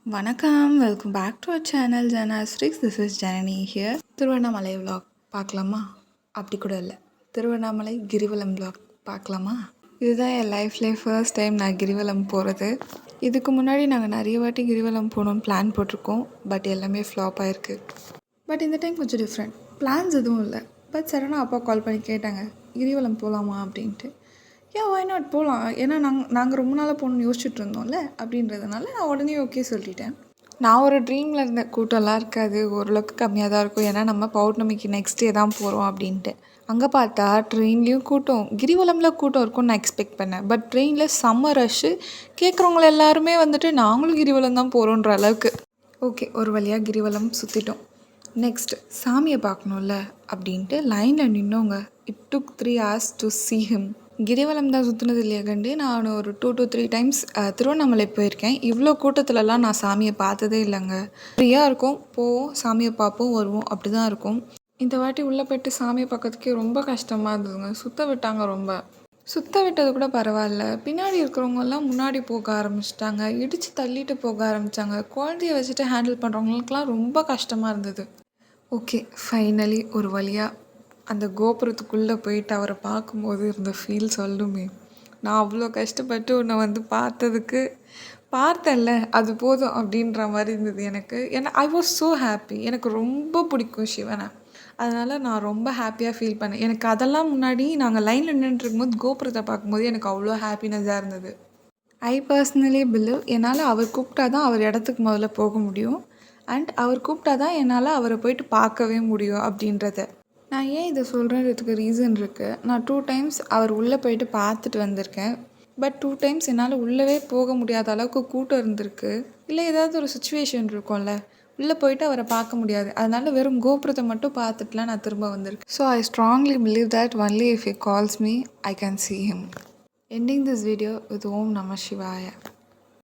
வணக்கம், welcome back to our channel ஜனாஸ்ரிக்ஸ். This is Janani here. Tiruvannamalai vlog பார்க்கலாமா? அப்படி கூட இல்லை, திருவண்ணாமலை கிரிவலம் vlog பார்க்கலாமா? இதுதான் என் லைஃப்லேயே ஃபர்ஸ்ட் டைம் நான் கிரிவலம் போகிறது. இதுக்கு முன்னாடி நாங்கள் நிறைய வாட்டி கிரிவலம் போகணுன்னு பிளான் போட்டிருக்கோம். பட் எல்லாமே ஃப்ளாப் ஆகிருக்கு. பட் இந்த டைம் கொஞ்சம் டிஃப்ரெண்ட். பிளான்ஸ் எதுவும் இல்லை. பட் சடனாக அப்பா கால் பண்ணி கேட்டாங்க, கிரிவலம் போகலாமா அப்படின்ட்டு. ஒய் நாட் போகலாம். ஏன்னா நாங்கள் ரொம்ப நாளாக போகணுன்னு யோசிச்சுட்டு இருந்தோம்ல, அப்படின்றதுனால நான் உடனே ஓகே சொல்லிட்டேன். நான் ஒரு ட்ரீமில் இருந்த கூட்டம்லாம் இருக்காது, ஓரளவுக்கு கம்மியாக தான் இருக்கும். ஏன்னா நம்ம பௌர்ணமிக்கு நெக்ஸ்ட் டே தான் போகிறோம் அப்படின்ட்டு. அங்கே பார்த்தா ட்ரெயின்லேயும் கூட்டம், கிரிவலமில் கூட்டம் இருக்கும்னு நான் எக்ஸ்பெக்ட் பண்ணேன். பட் ட்ரெயினில் செம்ம ரஷ்ஷு. கேட்குறவங்கள எல்லாருமே வந்துட்டு நாங்களும் கிரிவலம் தான் போகிறோன்ற அளவுக்கு. ஓகே, ஒரு வழியாக கிரிவலம் சுற்றிட்டோம். நெக்ஸ்ட் சாமியை பார்க்கணும்ல அப்படின்ட்டு லைனில் நின்னோங்க. It took 3 hours to see him. கிரிவலம் தான் சுற்றுனது இல்லையா கண்டு, நான் ஒரு 2 to 3 times திருவண்ணாமலை போயிருக்கேன். இவ்வளோ கூட்டத்துலலாம் நான் சாமியை பார்த்ததே இல்லைங்க. ஃப்ரீயாக இருக்கும், போவோம் சாமியை பார்ப்போம் வருவோம், அப்படி தான் இருக்கும். இந்த வாட்டி உள்ளே போய்ட்டு சாமியை பார்க்கறதுக்கே ரொம்ப கஷ்டமாக இருந்ததுங்க. சுத்த விட்டாங்க. ரொம்ப சுத்த விட்டது கூட பரவாயில்ல, பின்னாடி இருக்கிறவங்கெல்லாம் முன்னாடி போக ஆரம்பிச்சிட்டாங்க, இடித்து தள்ளிட்டு போக ஆரம்பித்தாங்க. குழந்தைய வச்சுட்டு ஹேண்டில் பண்ணுறவங்களுக்குலாம் ரொம்ப கஷ்டமாக இருந்தது. ஓகே, ஃபைனலி ஒரு வழியாக அந்த கோபுரத்துக்குள்ளே போயிட்டு அவரை பார்க்கும்போது இருந்த ஃபீல் சொல்லுமே. நான் அவ்வளோ கஷ்டப்பட்டு உன்னை பார்த்தேன்ல, அது போதும் அப்படின்ற மாதிரி இருந்தது எனக்கு. ஏன்னா ஐ வாஸ் ஸோ ஹாப்பி. எனக்கு ரொம்ப பிடிக்கும் சிவனை. அதனால் நான் ரொம்ப ஹாப்பியாக ஃபீல் பண்ணேன். எனக்கு அதெல்லாம் முன்னாடி நாங்கள் லைனில் நின்றுருக்கும்போது கோபுரத்தை பார்க்கும்போது எனக்கு அவ்வளோ ஹாப்பினஸாக இருந்தது. ஐ பர்சனலி பிலீவ் என்னால் அவர் கூப்பிட்டா தான் அவர் இடத்துக்கு முதல்ல போக முடியும். அண்ட் அவர் கூப்பிட்டா தான் என்னால் அவரை போயிட்டு பார்க்கவே முடியும் அப்படின்றத. நான் ஏன் இதை சொல்கிறதுக்கு ரீசன் இருக்குது. நான் 2 times அவர் உள்ளே போயிட்டு பார்த்துட்டு வந்திருக்கேன். பட் 2 times என்னால் உள்ளவே போக முடியாத அளவுக்கு கூட்டம் இருந்திருக்கு. இல்லை ஏதாவது ஒரு சுச்சுவேஷன் இருக்கும்ல, உள்ளே போயிட்டு அவரை பார்க்க முடியாது. அதனால வெறும் கோபுரத்தை மட்டும் பார்த்துட்டுலாம் நான் திரும்ப வந்திருக்கேன். So I strongly believe that only if he calls me I can see him. Ending this video with Om Namah Shivaya.